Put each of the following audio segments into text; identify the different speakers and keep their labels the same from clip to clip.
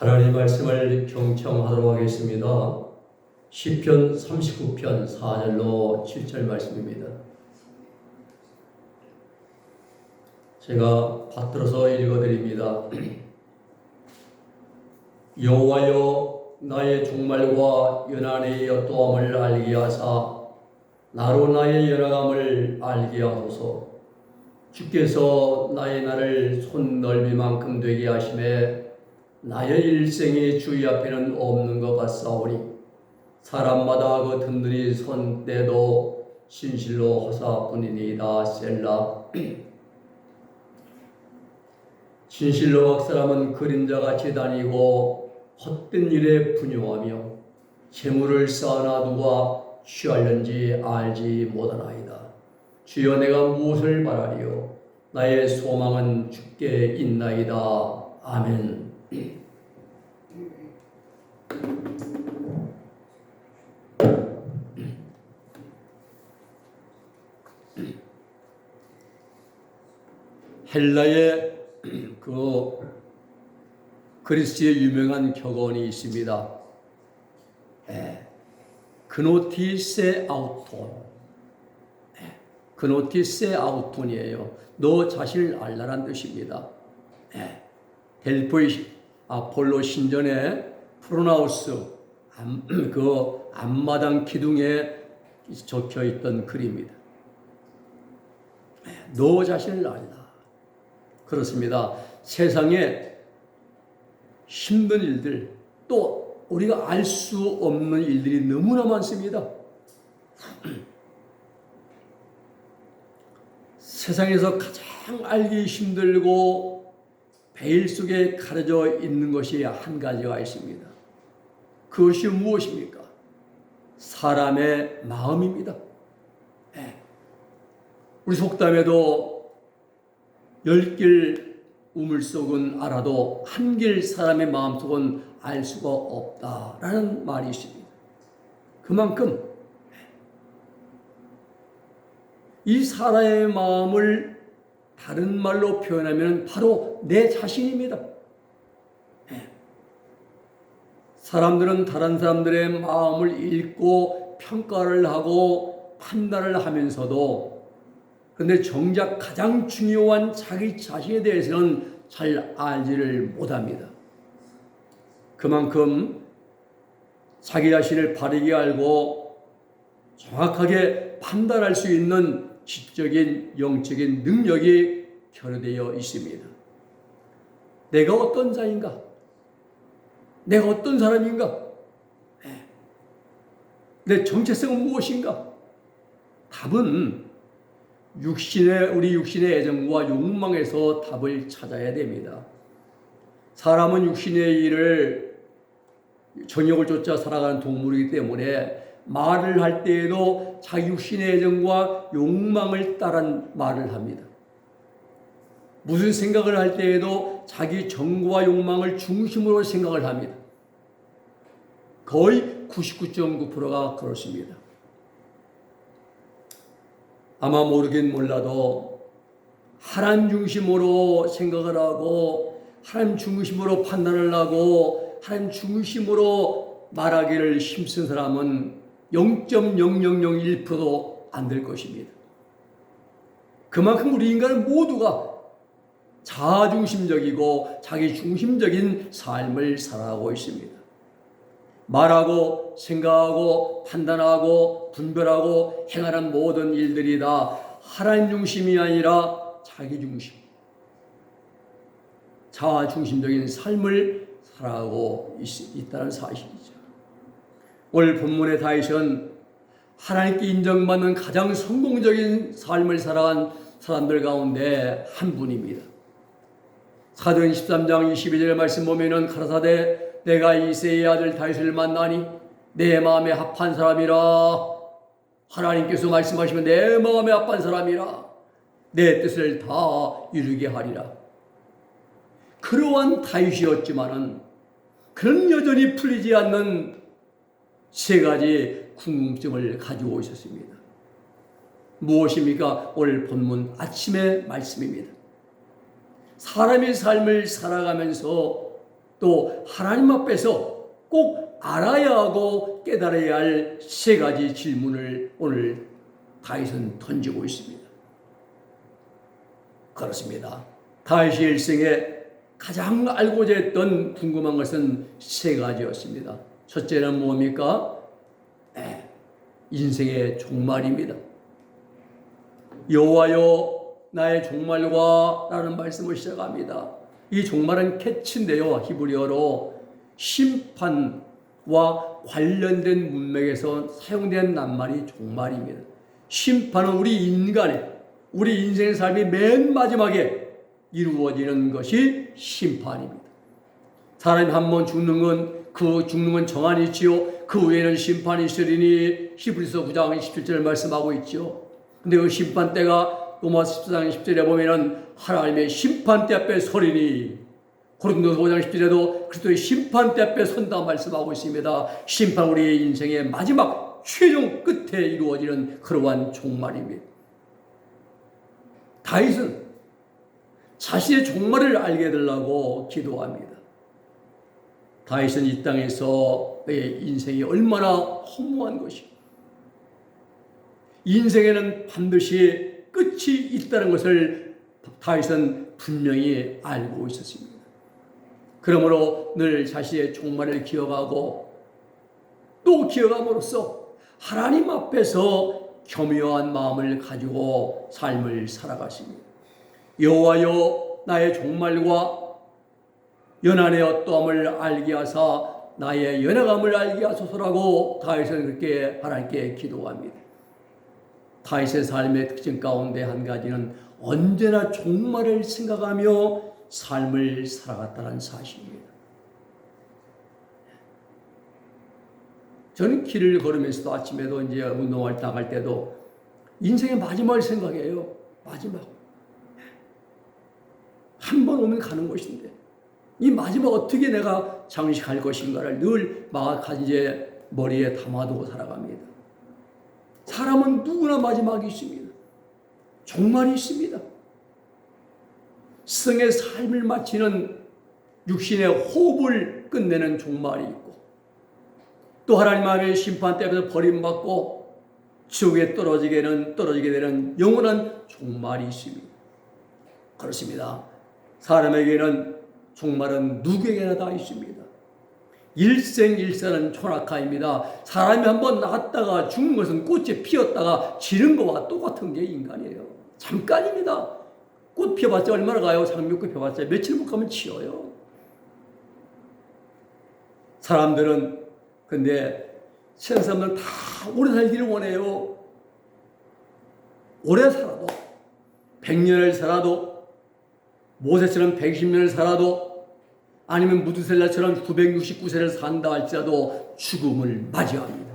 Speaker 1: 하나님 말씀을 경청하도록 하겠습니다. 시편 39편 4절로 7절 말씀입니다. 제가 받들어서 읽어드립니다. 여호와여, 나의 종말과 연한의 여또함을 알게 하사 나로 나의 연약함을 알게 하소서. 주께서 나의 날을 손 넓이만큼 되게 하심에 나의 일생이 주의 앞에는 없는 것 같사오니 사람마다 그 든든히 선 때도 신실로 하사뿐이니이다. 셀라. 진실로 각 사람은 그림자같이 다니고 헛된 일에 분유하며 재물을 쌓아나 누가 취하려는지 알지 못하나이다. 주여, 내가 무엇을 바라리요? 나의 소망은 주께 있나이다. 아멘. 헬라의 그리스의 유명한 격언이 있습니다. 그노티세 아우톤. 그노티세 아우톤이에요. 너 자신을 알라란 뜻입니다. 델포이 아폴로 신전에 프로나우스 그 앞마당 기둥에 적혀 있던 글입니다. 너 자신을 알라. 그렇습니다. 세상에 힘든 일들, 또 우리가 알 수 없는 일들이 너무나 많습니다. 세상에서 가장 알기 힘들고 베일 속에 가려져 있는 것이 한 가지가 있습니다. 그것이 무엇입니까? 사람의 마음입니다. 우리 속담에도 10길 우물속은 알아도 한 길 사람의 마음속은 알 수가 없다라는 말이 있습니다. 그만큼 이 사람의 마음을 다른 말로 표현하면 바로 내 자신입니다. 사람들은 다른 사람들의 마음을 읽고 평가를 하고 판단을 하면서도 그런데 정작 가장 중요한 자기 자신에 대해서는 잘 알지를 못합니다. 그만큼 자기 자신을 바르게 알고 정확하게 판단할 수 있는 지적인 영적인 능력이 결여되어 있습니다. 내가 어떤 자인가? 내가 어떤 사람인가? 내 정체성은 무엇인가? 답은 우리 육신의 애정과 욕망에서 답을 찾아야 됩니다. 사람은 육신의 일을 정욕을 쫓아 살아가는 동물이기 때문에 말을 할 때에도 자기 육신의 애정과 욕망을 따른 말을 합니다. 무슨 생각을 할 때에도 자기 정과 욕망을 중심으로 생각을 합니다. 거의 99.9%가 그렇습니다. 아마 모르긴 몰라도 하나님 중심으로 생각을 하고 하나님 중심으로 판단을 하고 하나님 중심으로 말하기를 힘쓴 사람은 0.0001%도 안 될 것입니다. 그만큼 우리 인간은 모두가 자아중심적이고 자기중심적인 삶을 살아가고 있습니다. 말하고 생각하고 판단하고 분별하고 행하는 모든 일들이 다 하나님 중심이 아니라 자기 중심, 자아 중심적인 삶을 살아가고 있다는 사실이죠. 오늘 본문의 다윗은 하나님께 인정받는 가장 성공적인 삶을 살아간 사람들 가운데 한 분입니다. 사도행 13장 22절 말씀 보면은 가라사대 내가 이새의 아들 다윗을 만나니 내 마음에 합한 사람이라. 하나님께서 말씀하시면 내 마음에 합한 사람이라. 내 뜻을 다 이루게 하리라. 그러한 다윗이었지만은 그런 여전히 풀리지 않는 세 가지 궁금증을 가지고 있었습니다. 무엇입니까? 오늘 본문 아침의 말씀입니다. 사람의 삶을 살아가면서 또 하나님 앞에서 꼭 알아야 하고 깨달아야 할 세 가지 질문을 오늘 다윗은 던지고 있습니다. 그렇습니다. 다윗의 일생에 가장 알고자 했던 궁금한 것은 세 가지였습니다. 첫째는 뭡니까? 인생의 종말입니다. 여호와여 나의 종말과 라는 말씀을 시작합니다. 이 종말은 캐치인데요, 히브리어로 심판과 관련된 문맥에서 사용된 낱말이 종말입니다. 심판은 우리 인생의 삶이 맨 마지막에 이루어지는 것이 심판입니다. 사람이 한 번 죽는 건 그 죽는 건 정한이 있지요. 그 후에는 심판이 있으리니 히브리서 9장 17절 말씀하고 있죠. 근데 그 심판 때가 로마서 14장 10절에 보면은 하나님의 심판대 앞에 서리니, 고린도서 5장 10절에도 그리스도의 심판대 앞에 선다 말씀하고 있습니다. 심판 우리의 인생의 마지막 최종 끝에 이루어지는 그러한 종말입니다. 다윗은 자신의 종말을 알게 되려고 기도합니다. 다윗은 이 땅에서 내 인생이 얼마나 허무한 것이, 인생에는 반드시 끝이 있다는 것을 다윗은 분명히 알고 있었습니다. 그러므로 늘 자신의 종말을 기억하고 또 기억함으로써 하나님 앞에서 겸허한 마음을 가지고 삶을 살아가십니다. 여호와여 나의 종말과 연한의 어떠함을 알게 하사 나의 연약함을 알게 하소서라고 다윗은 그렇게 하나님께 기도합니다. 다윗의 삶의 특징 가운데 한 가지는 언제나 종말을 생각하며 삶을 살아갔다는 사실입니다. 저는 길을 걸으면서도 아침에도 이제 운동할 나갈 때도 인생의 마지막을 생각해요. 마지막. 한 번 오면 가는 것인데 이 마지막 어떻게 내가 장식할 것인가를 늘 이제 머리에 담아두고 살아갑니다. 사람은 누구나 마지막이 있습니다. 종말이 있습니다. 성의 삶을 마치는 육신의 호흡을 끝내는 종말이 있고, 또 하나님 앞에 심판 때에서 버림받고 지옥에 떨어지게 되는 영원한 종말이 있습니다. 그렇습니다. 사람에게는 종말은 누구에게나 다 있습니다. 일생일사는 초낙하입니다. 사람이 한번 낳았다가 죽는 것은 꽃이 피었다가 지는 것과 똑같은 게 인간이에요. 잠깐입니다. 꽃 피어봤자 얼마나 가요? 상륙꽃 피어봤자 며칠 못 가면 치어요. 사람들은 근데 세상 사람들은 다 오래 살기를 원해요. 오래 살아도 100년을 살아도 모세처럼 120년을 살아도 아니면 무두셀라처럼 969세를 산다 할지라도 죽음을 맞이합니다.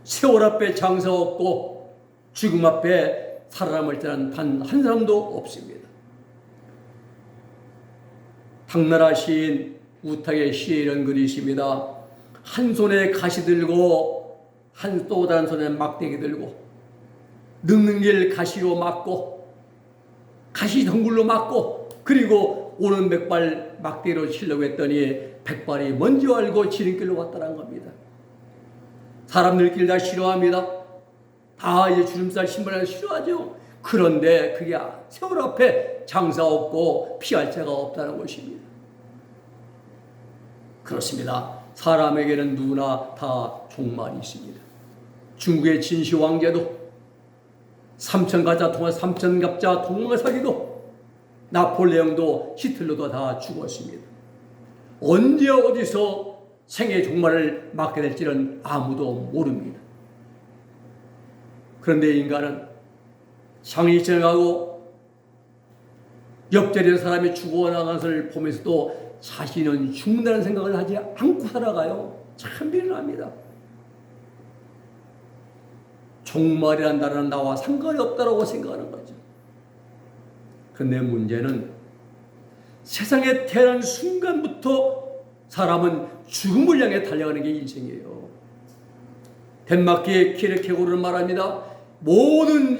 Speaker 1: 세월 앞에 장사 없고 죽음 앞에 살아남을 때는 단 한 사람도 없습니다. 당나라 시인 우탁의 시에 이런 글이 있습니다. 한 손에 가시 들고 또 다른 손에 막대기 들고 늙는 길 가시로 막고 가시 덩굴로 막고 그리고 오는 백발 막대기로 치려고 했더니 백발이 먼저 알고 지름길로 왔다는 겁니다. 사람들끼리 다 싫어합니다. 다 이제 주름살 신발을 싫어하죠. 그런데 그게 세월 앞에 장사 없고 피할 자가 없다는 것입니다. 그렇습니다. 사람에게는 누구나 다 종말이 있습니다. 중국의 진시 왕제도 삼천갑자 도망을 사기도 나폴레옹도 히틀러도 다 죽었습니다. 언제 어디서 생의 종말을 맞게 될지는 아무도 모릅니다. 그런데 인간은 장이 지나가고 옆자리에 사람이 죽어나가는 것을 보면서도 자신은 죽는다는 생각을 하지 않고 살아가요. 참 미련합니다. 종말이라는 단어는 나와 상관이 없다고 생각하는 거죠. 그런데 문제는 세상에 태어난 순간부터 사람은 죽음을 향해 달려가는 게 인생이에요. 덴마크의 키르케고르는 말합니다. 모든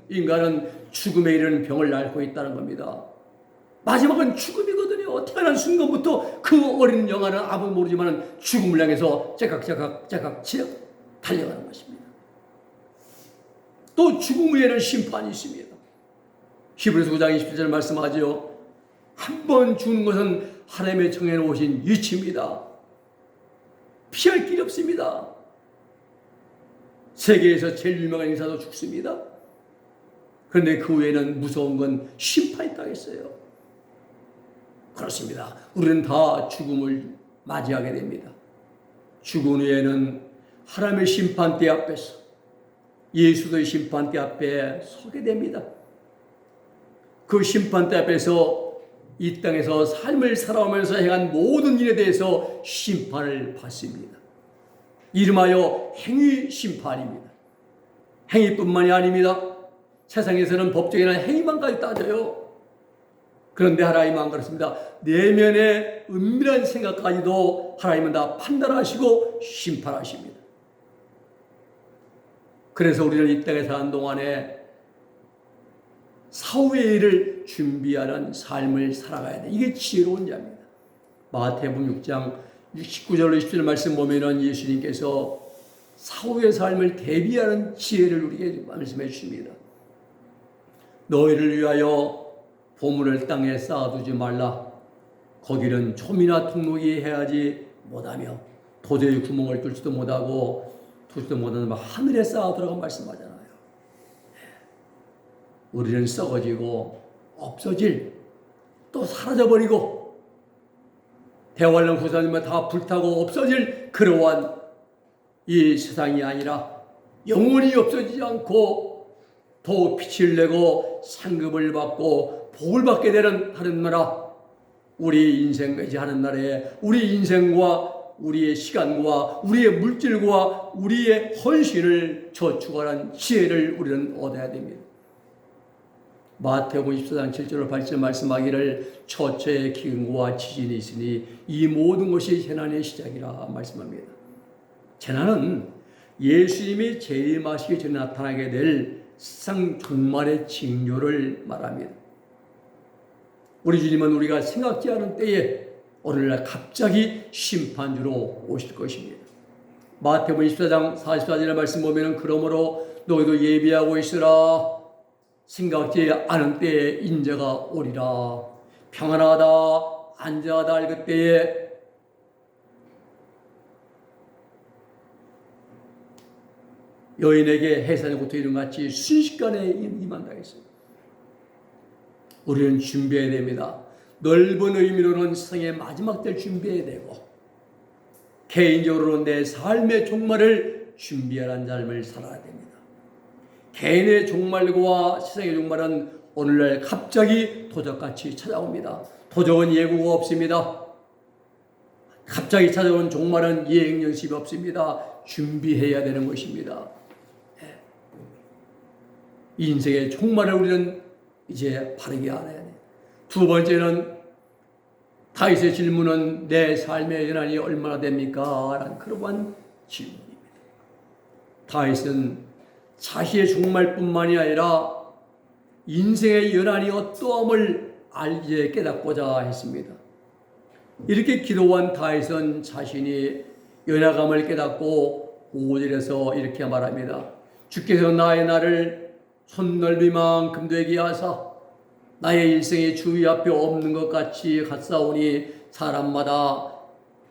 Speaker 1: 인간은 죽음에 이르는 병을 앓고 있다는 겁니다. 마지막은 죽음이거든요. 아니요. 태어난 순간부터 그 어린 영아는 아무 모르지만 죽음을 향해서 째깍째깍 달려가는 것입니다. 또 죽음 후에는 심판이 있습니다. 히브리서 9장 27절 말씀하죠. 한 번 죽는 것은 하나님의 정해놓으신 이치입니다. 피할 길이 없습니다. 세계에서 제일 유명한 인사도 죽습니다. 그런데 그 외에는 무서운 건 심판이 있다겠어요. 그렇습니다. 우리는 다 죽음을 맞이하게 됩니다. 죽은 후에는 하나님의 심판대 앞에서 예수의 심판대 앞에 서게 됩니다. 그 심판대 앞에서 이 땅에서 삶을 살아오면서 행한 모든 일에 대해서 심판을 받습니다. 이름하여 행위 심판입니다. 행위뿐만이 아닙니다. 세상에서는 법정에는 행위만까지 따져요. 그런데 하나님은 안 그렇습니다. 내면의 은밀한 생각까지도 하나님은 다 판단하시고 심판하십니다. 그래서 우리는 이 땅에 사는 동안에 사후의 일을 준비하는 삶을 살아가야 돼. 이게 지혜로운 자입니다. 마태복음 6장 19절로 20절 말씀 보면은 예수님께서 사후의 삶을 대비하는 지혜를 우리에게 말씀해 주십니다. 너희를 위하여 보물을 땅에 쌓아두지 말라. 거기는 촘이나 통록이 해야지 못하며 도저히 구멍을 뚫지도 못하고 두지도 못하는 하늘에 쌓아두라고 말씀하잖아요. 우리는 썩어지고 없어질, 또 사라져버리고 대환란 후사님은 다 불타고 없어질 그러한 이 세상이 아니라 영원히 없어지지 않고 더욱 빛을 내고 상급을 받고 복을 받게 되는 하는 나라, 우리 인생까지 하는 나라에 우리 인생과 우리의 시간과 우리의 물질과 우리의 헌신을 저축하는 지혜를 우리는 얻어야 됩니다. 마태복음 24장 7절로 8절 말씀하기를 처처에 기근과 지진이 있으니 이 모든 것이 재난의 시작이라 말씀합니다. 재난은 예수님이 재림하시기 전에 나타나게 될 세상 종말의 징조를 말합니다. 우리 주님은 우리가 생각지 않은 때에 오늘날 갑자기 심판주로 오실 것입니다. 마태복음 24장 44절의 말씀 보면 그러므로 너희도 예비하고 있으라. 생각지 않은 때에 인자가 오리라. 평안하다 안전하다 할 그때에 여인에게 해산의 고통 이름같이 순식간에 임한다 했어요. 우리는 준비해야 됩니다. 넓은 의미로는 세상의 마지막 때를 준비해야 되고 개인적으로는 내 삶의 종말을 준비하는 삶을 살아야 됩니다. 개인의 종말과 세상의 종말은 오늘날 갑자기 도적같이 찾아옵니다. 도적은 예고가 없습니다. 갑자기 찾아오는 종말은 예행연습이 없습니다. 준비해야 되는 것입니다. 인생의 종말을 우리는 이제 바르게 알아야 돼요. 두 번째는 다윗의 질문은 내 삶의 연한이 얼마나 됩니까? 라는 그러한 질문입니다. 다윗은 자신의 종말뿐만이 아니라 인생의 연한이 어떠함을 알게 깨닫고자 했습니다. 이렇게 기도한 다윗은 자신이 연약함을 깨닫고 5절에서 이렇게 말합니다. 주께서 나의 날을 손넓이만큼 되게 하사 나의 일생의 주위 앞에 없는 것 같이 갔사오니 사람마다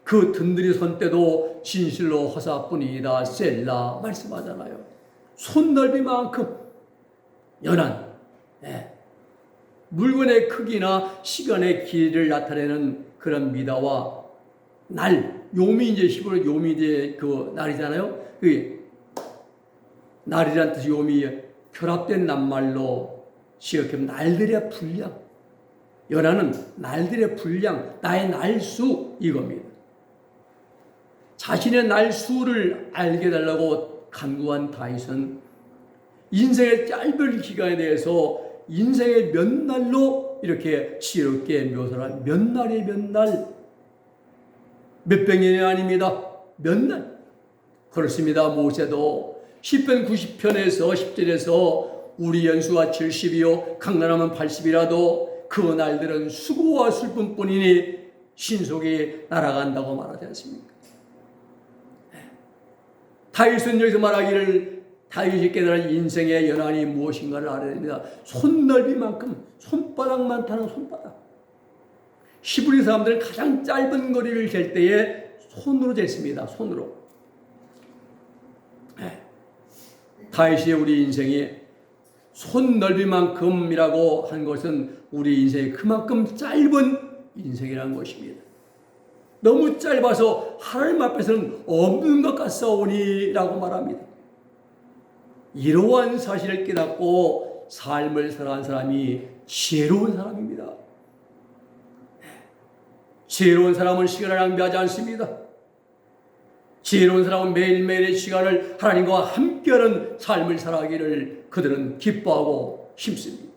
Speaker 1: 그 든들이 선 때도 진실로 허사뿐이다 셀라 말씀하잖아요. 손넓이만큼 연한 물건의 크기나 시간의 길이를 나타내는 그런 미다와 날, 요미 이제 히브리 요미 이제 그 날이잖아요. 그 날이란 뜻이 요미 결합된 낱말로 시역하면 날들의 분량, 연하는 날들의 분량, 나의 날수 이겁니다. 자신의 날수를 알게 달라고 간구한 다윗은 인생의 짧은 기간에 대해서 인생의 몇 날로 이렇게 지혜롭게 묘사를 몇 날의 몇 날, 몇백 년이 아닙니다. 몇 날. 그렇습니다. 모세도 시편 90편에서 10절에서 우리 연수가 70이요 강건하면 80이라도 그 날들은 수고와 슬픔뿐이니 신속히 날아간다고 말하지 않습니까? 다윗은 여기서 말하기를 다윗이 깨달은 인생의 연한이 무엇인가를 알아야 됩니다. 손넓이만큼, 손바닥만 타는 손바닥. 히브리 사람들은 가장 짧은 거리를 잴 때에 손으로 쟀습니다. 손으로. 다윗이 우리 인생이 손넓이만큼이라고 한 것은 우리 인생이 그만큼 짧은 인생이라는 것입니다. 너무 짧아서 하나님 앞에서는 없는 것 같사오니라고 말합니다. 이러한 사실을 깨닫고 삶을 살아가는 사람이 지혜로운 사람입니다. 지혜로운 사람은 시간을 낭비하지 않습니다. 지혜로운 사람은 매일매일의 시간을 하나님과 함께하는 삶을 살아가기를 그들은 기뻐하고 힘씁니다.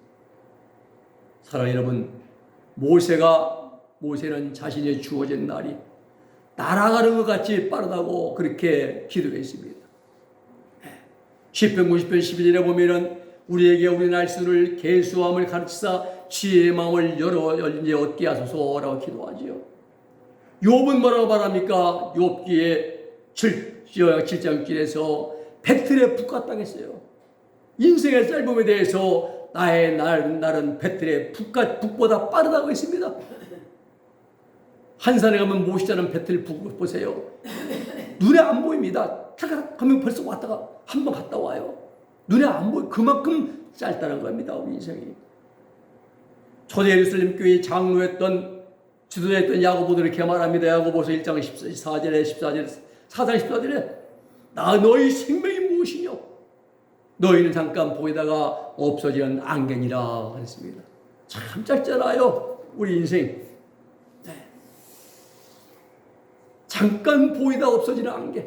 Speaker 1: 사랑하는 여러분, 모세는 자신의 주어진 날이 날아가는 것 같이 빠르다고 그렇게 기도했습니다. 시편 90편 12절에 보면은 우리에게 우리 날수를 계수함을 가르치사 지혜의 마음을 열어 이제 얻게 하소서라고 기도하지요. 욥은 뭐라고 말합니까? 욥기에 7장 7에서 배틀의 북 같다고 했어요. 인생의 짧음에 대해서 나의 날은 배틀의 북보다 빠르다고 했습니다. 한산에 가면 모시자는 배틀 북 보세요. 눈에 안 보입니다. 타가 가면 벌써 왔다가 한 번 갔다 와요. 눈에 안 보여. 그만큼 짧다는 겁니다. 우리 인생이. 초대 예루살렘 교회 장로였던 지도자였던 야고보도 이렇게 말합니다. 야고보서 1장 14절에 4장 14절에 나 너희 생명이 무엇이냐? 너희는 잠깐 보이다가 없어지는 안개니라 했습니다. 참 짧잖아요. 우리 인생. 잠깐 보이다 없어지는 안개.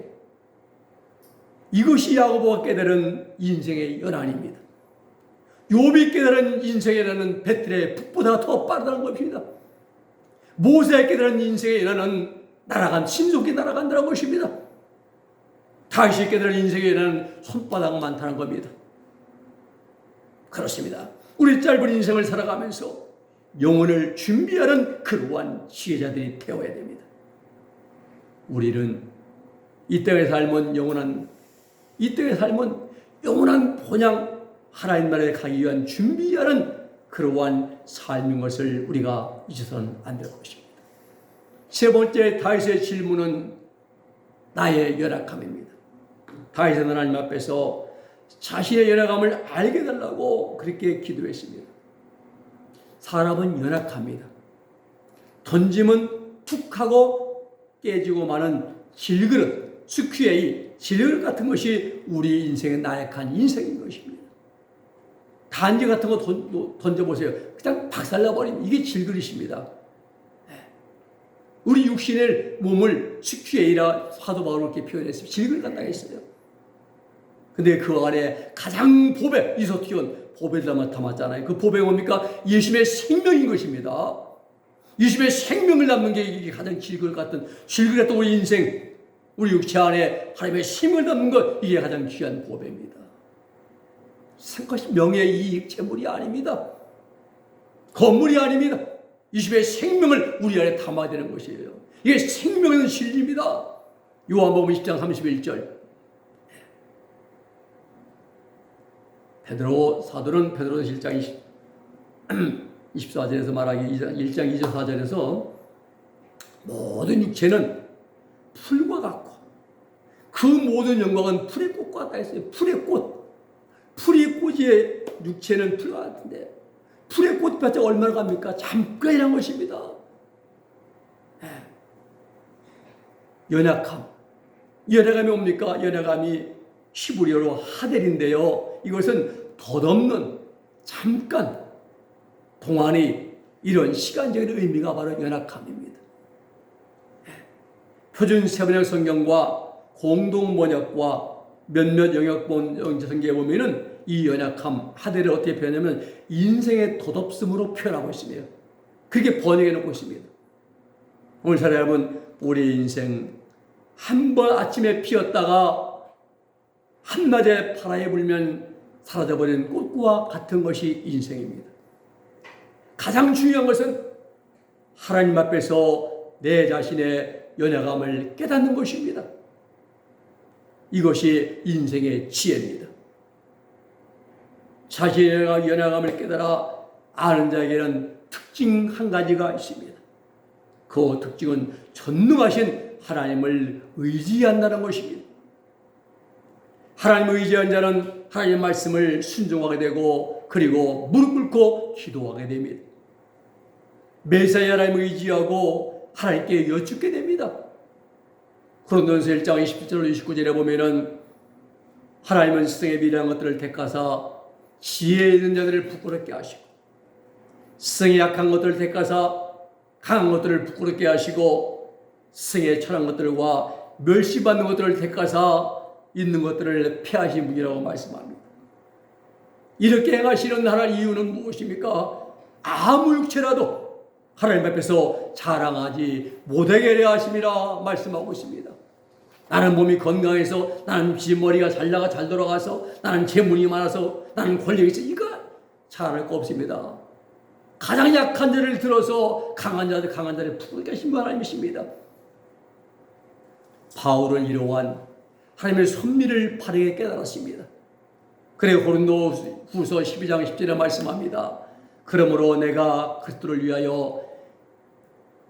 Speaker 1: 이것이 야고보가 깨달은 인생의 연한입니다. 욥이 깨달은 인생이라는 배틀의 북보다 더 빠르다는 것입니다. 모세가 깨달은 인생의 연한은 신속히 날아간다는 것입니다. 다윗이 깨달은 인생의 연한은 손바닥만 타는 겁니다. 그렇습니다. 우리 짧은 인생을 살아가면서 영혼을 준비하는 그러한 지혜자들이 되어야 됩니다. 우리는 이 땅의 삶은 영원한 본향 하나님 나라에 가기 위한 준비하는 그러한 삶인 것을 우리가 잊어서는 안 될 것입니다. 세 번째 다윗의 질문은 나의 연약함입니다. 다윗은 하나님 앞에서 자신의 연약함을 알게 해달라고 그렇게 기도했습니다. 사람은 연약합니다. 던지면 툭 하고 깨지고 마는 질그릇, 스퀴에이 질그릇 같은 것이 우리 인생의 나약한 인생인 것입니다. 단지 같은 거 던져보세요. 그냥 박살나버리면 이게 질그릇입니다. 우리 육신의 몸을 스퀴에이라 사도 바울은 그렇게 표현했습니다. 질그릇 같다고 했어요. 근데 그 안에 가장 보배, 이소티온 보배를 담았잖아요. 그 보배가 뭡니까? 예수님의 생명인 것입니다. 예수님의 생명을 담는 게 이게 가장 질그릇 같은 우리 인생, 우리 육체 안에 하나님의 힘을 담는 것, 이게 가장 귀한 보배입니다. 그것이 명예, 이익, 재물이 아닙니다. 건물이 아닙니다. 예수님의 생명을 우리 안에 담아야 되는 것이에요. 이게 생명의 진리입니다. 요한복음 20장 31절. 사도는 베드로서 1장 24절에서 말하기 1장 24절에서 모든 육체는 풀과 같고 그 모든 영광은 풀의 꽃과 같다 했어요. 풀의 꽃. 풀이 꽃이에 육체는 풀과 같은데 풀의 꽃밭이 얼마나 갑니까? 잠깐이란 것입니다. 연약함이 뭡니까? 연약함이 히브리어로 하델인데요. 이것은 덧없는 잠깐 동안의 이런 시간적인 의미가 바로 연약함입니다. 표준 세번역 성경과 공동 번역과 몇몇 영역본 성경에 보면은 이 연약함, 하델을 어떻게 표현하냐면 인생의 덧없음으로 표현하고 있습니다. 그렇게 번역해 놓고 있습니다. 오늘 사랑 여러분, 우리 인생 한 번 아침에 피었다가 한낮에 바람이 불면 사라져버리는 꽃과 같은 것이 인생입니다. 가장 중요한 것은 하나님 앞에서 내 자신의 연약함을 깨닫는 것입니다. 이것이 인생의 지혜입니다. 자신의 연약함을 깨달아 아는 자에게는 특징 한 가지가 있습니다. 그 특징은 전능하신 하나님을 의지한다는 것입니다. 하나님을 의지한 자는 하나님의 말씀을 순종하게 되고 그리고 무릎 꿇고 기도하게 됩니다. 매사에 하나님을 의지하고 하나님께 여쭙게 됩니다. 고린도전서 1장 27절 29절에 보면은 하나님은 스승의 미련한 것들을 택하사 지혜 있는 자들을 부끄럽게 하시고 스승의 약한 것들을 택하사 강한 것들을 부끄럽게 하시고 스승의 천한 것들과 멸시받는 것들을 택하사 있는 것들을 피하신 분이라고 말씀합니다. 이렇게 행하시는 하나님 이유는 무엇입니까? 아무 육체라도 하나님 앞에서 자랑하지 못하게 하려 하심이라 말씀하고 있습니다. 나는 몸이 건강해서, 나는 머리가 잘 나가 잘 돌아가서, 나는 재물이 많아서, 나는 권력이 있어, 이거 자랑할 거 없습니다. 가장 약한 자를 들어서 강한 자를 부끄럽게 하신 하나님이십니다. 바울은 이러한 하나님의 섭리를 바르게 깨달았습니다. 그래 고린도후서 12장 10절에 말씀합니다. 그러므로 내가 그리스도를 위하여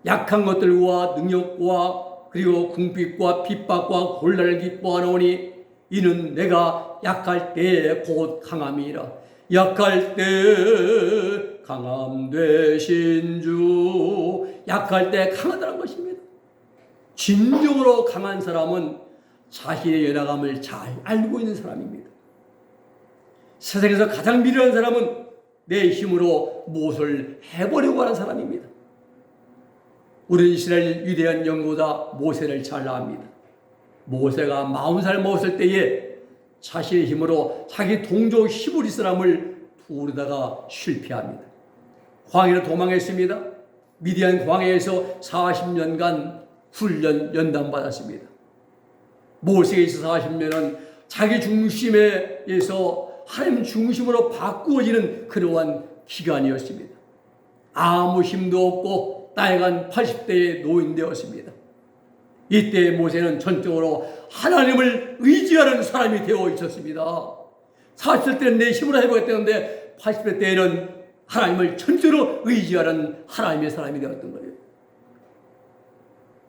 Speaker 1: 약한 것들과 능력과 그리고 궁핍과 핍박과 곤란을 기뻐하노니 이는 내가 약할 때에 곧 강함이라. 약할 때 강함 되신 주. 약할 때 강하다는 것입니다. 진정으로 강한 사람은 자신의 연약함을 잘 알고 있는 사람입니다. 세상에서 가장 미련한 사람은 내 힘으로 무엇을 해보려고 하는 사람입니다. 우리는 이스라엘 위대한 연구자 모세를 잘 압니다. 모세가 40살 먹었을 때에 자신의 힘으로 자기 동족 히브리 사람을 부르다가 실패합니다. 광야로 도망했습니다. 미디안 광야에서 40년간 훈련 연단받았습니다. 모세에 있어 40년은 자기 중심에 의해서 하나님 중심으로 바꾸어지는 그러한 기간이었습니다. 아무 힘도 없고 나이가 80대에 노인되었습니다. 이때 모세는 전적으로 하나님을 의지하는 사람이 되어 있었습니다. 40대 때는 내 힘으로 해보겠다는데 80대 때에는 하나님을 전적으로 의지하는 하나님의 사람이 되었던 거예요.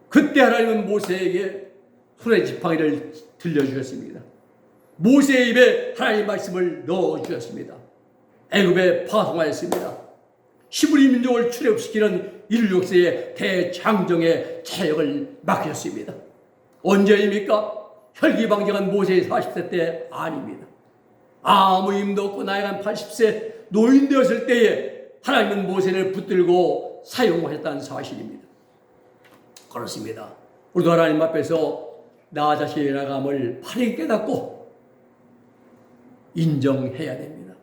Speaker 1: 그때 하나님은 모세에게 손의 지팡이를 들려주셨습니다. 모세의 입에 하나님의 말씀을 넣어주셨습니다. 애굽에 파송하였습니다. 히브리 민족을 출애굽시키는 인류 역사의 대장정의 사역을 맡기셨습니다. 언제입니까? 혈기방정한 모세의 40세 때 아닙니다. 아무 힘도 없고 나이가 80세 노인 되었을 때에 하나님은 모세를 붙들고 사용하셨다는 사실입니다. 그렇습니다. 우리도 하나님 앞에서 나 자신의 연약함을 바르게 깨닫고 인정해야 됩니다.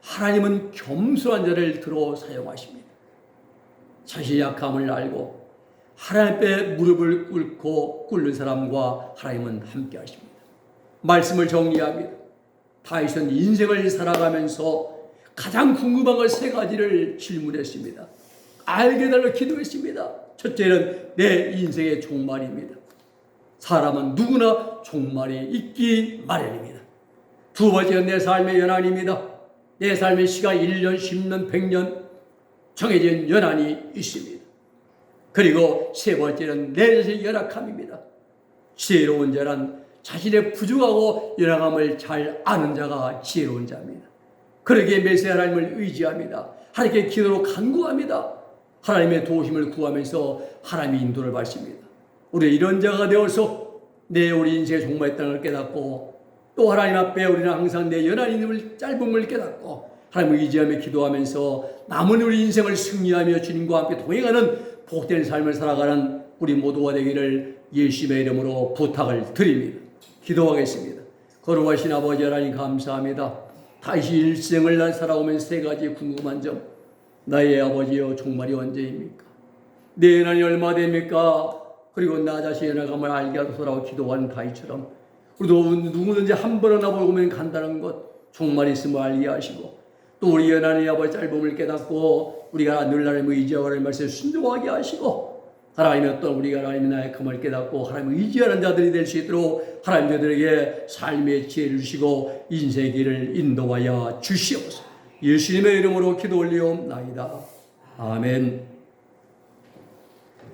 Speaker 1: 하나님은 겸손한 자를 들어 사용하십니다. 자신의 약함을 알고 하나님 앞에 무릎을 꿇고 꿇는 사람과 하나님은 함께 하십니다. 말씀을 정리합니다. 다윗은 인생을 살아가면서 가장 궁금한 것 3가지를 질문했습니다. 알게 달라 기도했습니다. 첫째는 내 인생의 종말입니다. 사람은 누구나 종말이 있기 마련입니다. 두 번째는 내 삶의 연한입니다. 내 삶의 시간 1년, 10년, 100년 정해진 연한이 있습니다. 그리고 세 번째는 내 자신의 연약함입니다. 지혜로운 자는 자신의 부족하고 연약함을 잘 아는 자가 지혜로운 자입니다. 그러기에 매세 하나님을 의지합니다. 하나님께 기도로 간구합니다. 하나님의 도우심을 구하면서 하나님의 인도를 받습니다. 우리 이런 자가 되어서 우리 인생의 종말의 땅을 깨닫고 또 하나님 앞에 우리는 항상 내 연한임을 짧음을 깨닫고 하나님을 의지하며 기도하면서 남은 우리 인생을 승리하며 주님과 함께 동행하는 복된 삶을 살아가는 우리 모두가 되기를 예수님의 이름으로 부탁을 드립니다. 기도하겠습니다. 거룩하신 아버지 하나님 감사합니다. 다시 일생을 살아오면서 3가지 궁금한 점. 나의 아버지여 종말이 언제입니까? 내 연한이 얼마 됩니까? 그리고 나 자신의 연약함을 알게 하소서라고 기도하는 다윗처럼 우리도 누구든지 한 번은 나보면 간다는 것 종말이 있음을 알게 하시고 또 우리 하나님 아버지 짧음을 깨닫고 우리가 늘 하나님의 의지하고 하나님의 말씀에 순종하게 하시고 하나님의 어떤 우리가 하나님의 나약함을 깨닫고 하나님을 의지하는 자들이 될 수 있도록 하나님 저들에게 삶의 지혜를 주시고 인생의 길을 인도하여 주시옵소서. 예수님의 이름으로 기도 올리옵나이다. 아멘.